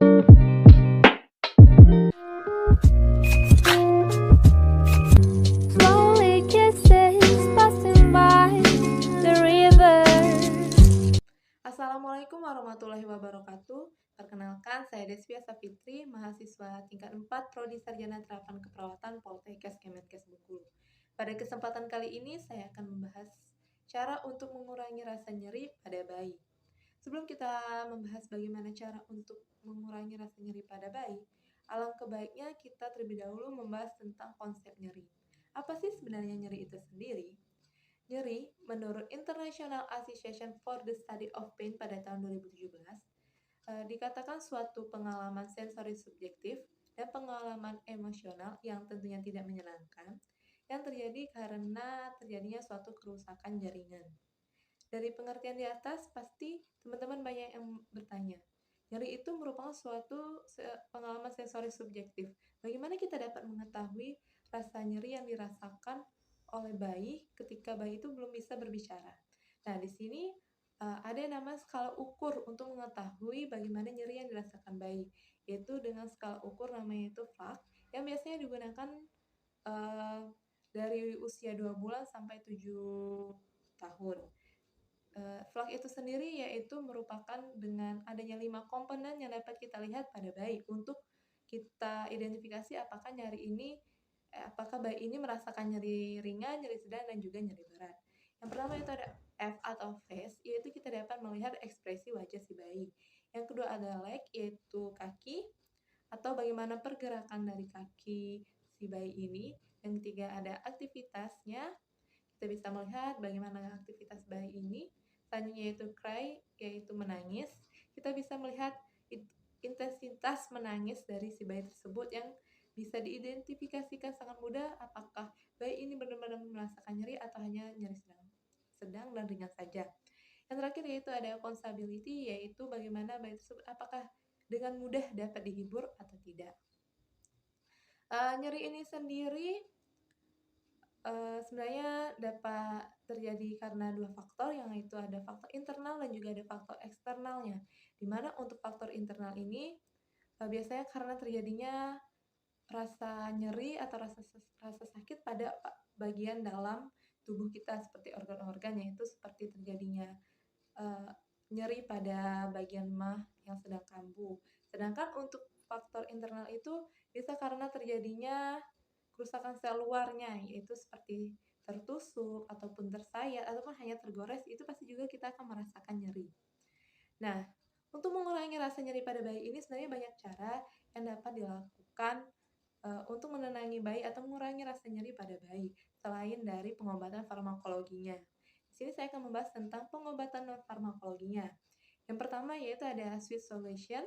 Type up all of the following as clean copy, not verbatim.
Slowly kisses passing by the river. Assalamualaikum warahmatullahi wabarakatuh. Perkenalkan, saya Desvia Safitri, mahasiswa tingkat 4 Prodi Sarjana Terapan Keperawatan Poltekkes Kemenkes Bengkulu. Pada kesempatan kali ini, saya akan membahas cara untuk mengurangi rasa nyeri pada bayi. Sebelum kita membahas bagaimana cara untuk mengurangi rasa nyeri pada bayi, alangkah baiknya kita terlebih dahulu membahas tentang konsep nyeri. Apa sih sebenarnya nyeri itu sendiri? Nyeri, menurut International Association for the Study of Pain pada tahun 2017, dikatakan suatu pengalaman sensori subjektif dan pengalaman emosional yang tentunya tidak menyenangkan yang terjadi karena terjadinya suatu kerusakan jaringan. Dari pengertian di atas, pasti teman-teman banyak yang bertanya, nyeri itu merupakan suatu pengalaman sensori subjektif. Bagaimana kita dapat mengetahui rasa nyeri yang dirasakan oleh bayi ketika bayi itu belum bisa berbicara? Nah, di sini ada yang namanya skala ukur untuk mengetahui bagaimana nyeri yang dirasakan bayi, yaitu dengan skala ukur namanya itu VLAC, yang biasanya digunakan uh, dari usia 2 bulan sampai 7 tahun. VLAC itu sendiri yaitu merupakan dengan adanya 5 komponen yang dapat kita lihat pada bayi untuk kita identifikasi apakah apakah bayi ini merasakan nyeri ringan, nyeri sedang, dan juga nyeri berat. Yang pertama itu ada F atau face, yaitu kita dapat melihat ekspresi wajah si bayi. Yang kedua ada leg, yaitu kaki atau bagaimana pergerakan dari kaki si bayi ini. Yang ketiga ada aktivitasnya, kita bisa melihat bagaimana aktivitas bayi ini. Selanjutnya yaitu cry, yaitu menangis. Kita bisa melihat intensitas menangis dari si bayi tersebut yang bisa diidentifikasikan sangat mudah apakah bayi ini benar-benar merasakan nyeri atau hanya nyeri sedang dan ringan saja. Yang terakhir yaitu ada consability, yaitu bagaimana bayi tersebut apakah dengan mudah dapat dihibur atau tidak. Nyeri ini sendiri sebenarnya dapat terjadi karena dua faktor, yang itu ada faktor internal dan juga ada faktor eksternalnya. Dimana untuk faktor internal ini biasanya karena terjadinya rasa nyeri atau rasa sakit pada bagian dalam tubuh kita seperti organ-organ, yaitu seperti terjadinya nyeri pada bagian mah yang sedang kambuh. Sedangkan untuk faktor internal itu bisa karena terjadinya kerusakan sel luarnya, yaitu seperti tertusuk ataupun tersayat ataupun hanya tergores, itu pasti juga kita akan merasakan nyeri. Nah, untuk mengurangi rasa nyeri pada bayi ini sebenarnya banyak cara yang dapat dilakukan untuk menenangi bayi atau mengurangi rasa nyeri pada bayi selain dari pengobatan farmakologinya. Di sini saya akan membahas tentang pengobatan non farmakologinya. Yang pertama yaitu ada sweet solution,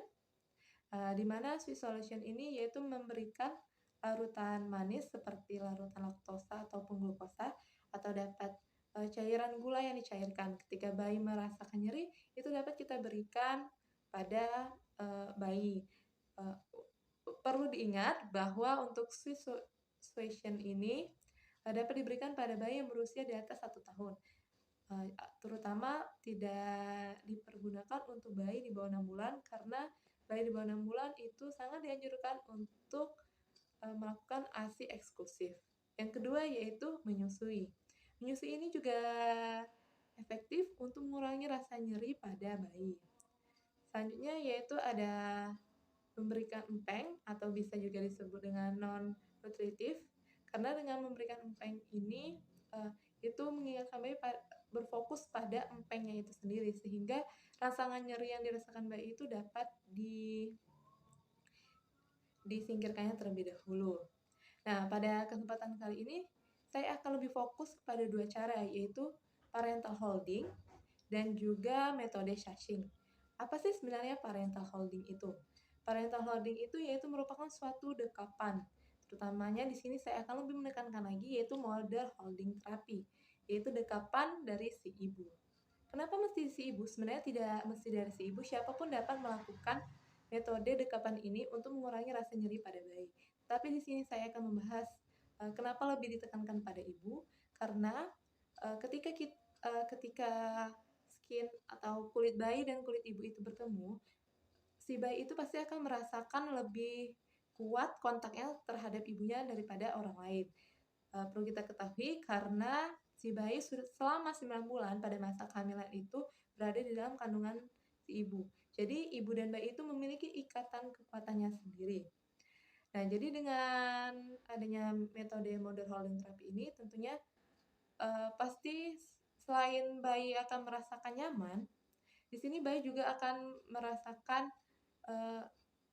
di mana sweet solution ini yaitu memberikan larutan manis seperti larutan laktosa ataupun glukosa, atau dapat cairan gula yang dicairkan. Ketika bayi merasakan nyeri, itu dapat kita berikan pada bayi. Perlu diingat bahwa untuk sweet solution ini dapat diberikan pada bayi yang berusia di atas 1 tahun. Terutama tidak dipergunakan untuk bayi di bawah 6 bulan, karena bayi di bawah 6 bulan itu sangat dianjurkan untuk melakukan ASI eksklusif. Yang kedua yaitu menyusui. Menyusui ini juga efektif untuk mengurangi rasa nyeri pada bayi. Selanjutnya yaitu ada memberikan empeng, atau bisa juga disebut dengan non-nutritif, karena dengan memberikan empeng ini itu mengingatkan bayi berfokus pada empengnya itu sendiri, sehingga rasangan nyeri yang dirasakan bayi itu dapat disingkirkannya terlebih dahulu. Nah, pada kesempatan kali ini saya akan lebih fokus pada dua cara, yaitu parental holding dan juga metode shushing. Apa sih sebenarnya parental holding itu? Parental holding itu yaitu merupakan suatu dekapan. Terutamanya di sini saya akan lebih menekankan lagi yaitu model holding terapi, yaitu dekapan dari si ibu. Kenapa mesti si ibu? Sebenarnya tidak mesti dari si ibu, siapapun dapat melakukan metode dekapan ini untuk mengurangi rasa nyeri pada bayi. Tapi di sini saya akan membahas kenapa lebih ditekankan pada ibu, karena ketika skin atau kulit bayi dan kulit ibu itu bertemu, si bayi itu pasti akan merasakan lebih kuat kontaknya terhadap ibunya daripada orang lain. Perlu kita ketahui karena si bayi sudah selama 9 bulan pada masa kehamilan itu berada di dalam kandungan si ibu. Jadi ibu dan bayi itu memiliki ikatan kekuatannya sendiri. Nah, jadi dengan adanya metode mother holding therapy ini tentunya pasti selain bayi akan merasakan nyaman, di sini bayi juga akan merasakan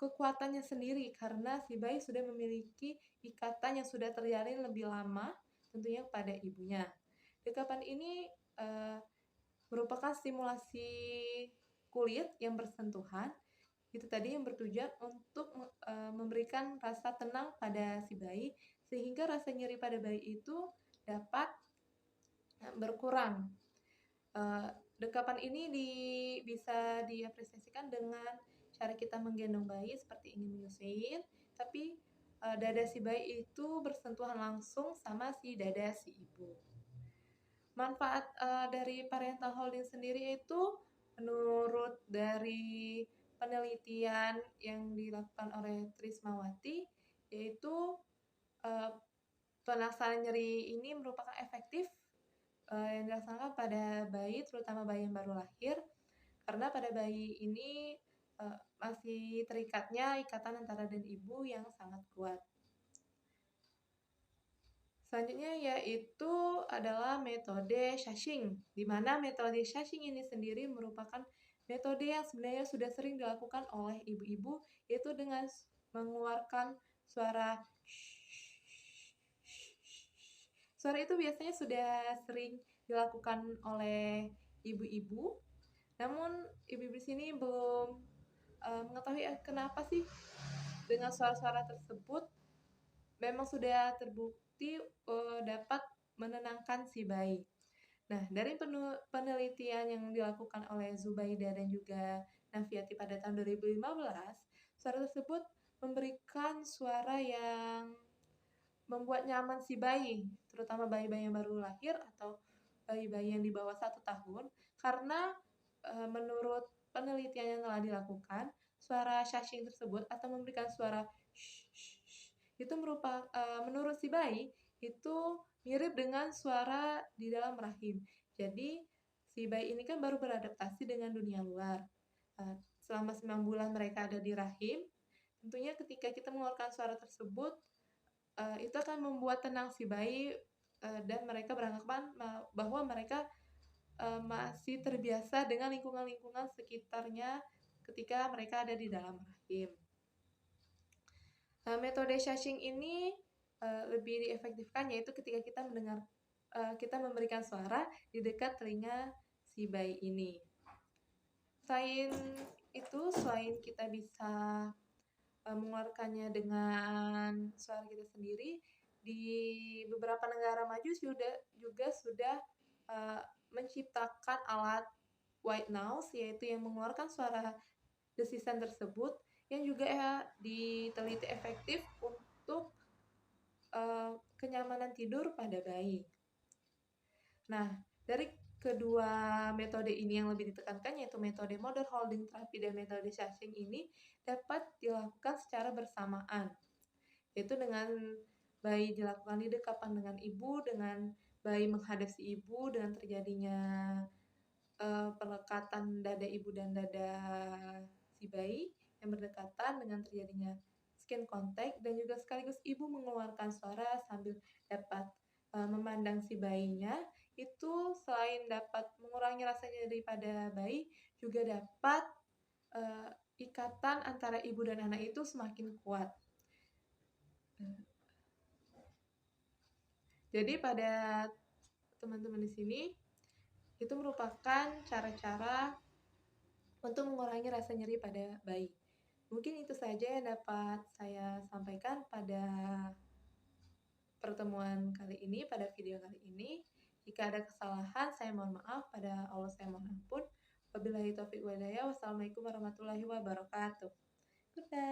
kekuatannya sendiri karena si bayi sudah memiliki ikatan yang sudah terjalin lebih lama tentunya kepada ibunya. Dekapan ini merupakan stimulasi kulit yang bersentuhan, itu tadi yang bertujuan untuk memberikan rasa tenang pada si bayi sehingga rasa nyeri pada bayi itu dapat berkurang. Dekapan ini bisa diapresiasikan dengan cara kita menggendong bayi seperti ingin menyusuin, tapi dada si bayi itu bersentuhan langsung sama si dada si ibu. Manfaat dari parental holding sendiri itu menurut dari penelitian yang dilakukan oleh Trismawati, yaitu pelaksanaan nyeri ini merupakan efektif yang dilaksanakan pada bayi, terutama bayi yang baru lahir, karena pada bayi ini masih terikatnya ikatan antara dan ibu yang sangat kuat. Selanjutnya yaitu adalah metode Shashing, di mana metode Shashing ini sendiri merupakan metode yang sebenarnya sudah sering dilakukan oleh ibu-ibu, yaitu dengan mengeluarkan suara suara itu biasanya sudah sering dilakukan oleh ibu-ibu, namun ibu-ibu di sini belum mengetahui kenapa sih dengan suara-suara tersebut memang sudah terbukti dapat menenangkan si bayi. Nah, dari penelitian yang dilakukan oleh Zubaida dan juga Nafiati pada tahun 2015, suara tersebut memberikan suara yang membuat nyaman si bayi, terutama bayi-bayi yang baru lahir atau bayi-bayi yang di bawah 1 tahun, karena menurut penelitian yang telah dilakukan, suara Shashing tersebut atau memberikan suara itu menurut si bayi itu mirip dengan suara di dalam rahim. Jadi si bayi ini kan baru beradaptasi dengan dunia luar. Selama 9 bulan mereka ada di rahim, tentunya ketika kita mengeluarkan suara tersebut, itu akan membuat tenang si bayi dan mereka beranggapan bahwa mereka masih terbiasa dengan lingkungan-lingkungan sekitarnya ketika mereka ada di dalam rahim. Metode Shashing ini lebih diefektifkan yaitu ketika kita memberikan suara di dekat telinga si bayi ini. Selain kita bisa mengeluarkannya dengan suara kita sendiri, di beberapa negara maju juga sudah menciptakan alat white noise, yaitu yang mengeluarkan suara desisan tersebut, yang juga diteliti efektif untuk kenyamanan tidur pada bayi. Nah, dari kedua metode ini yang lebih ditekankan yaitu metode mother holding therapy dan metode Shashing ini dapat dilakukan secara bersamaan, yaitu dengan bayi dilakukan di dekapan dengan ibu, dengan bayi menghadap si ibu, dengan terjadinya pelekatan dada ibu dan dada si bayi yang berdekatan dengan terjadinya skin contact, dan juga sekaligus ibu mengeluarkan suara sambil dapat memandang si bayinya. Itu selain dapat mengurangi rasa nyeri pada bayi, juga dapat ikatan antara ibu dan anak itu semakin kuat. Jadi pada teman-teman di sini itu merupakan cara-cara untuk mengurangi rasa nyeri pada bayi. Mungkin itu saja yang dapat saya sampaikan pada pertemuan kali ini, pada video kali ini. Jika ada kesalahan, saya mohon maaf. Pada Allah saya mohon ampun. Wabillahi taufiq wal hidayah. Wassalamualaikum warahmatullahi wabarakatuh. Goodbye.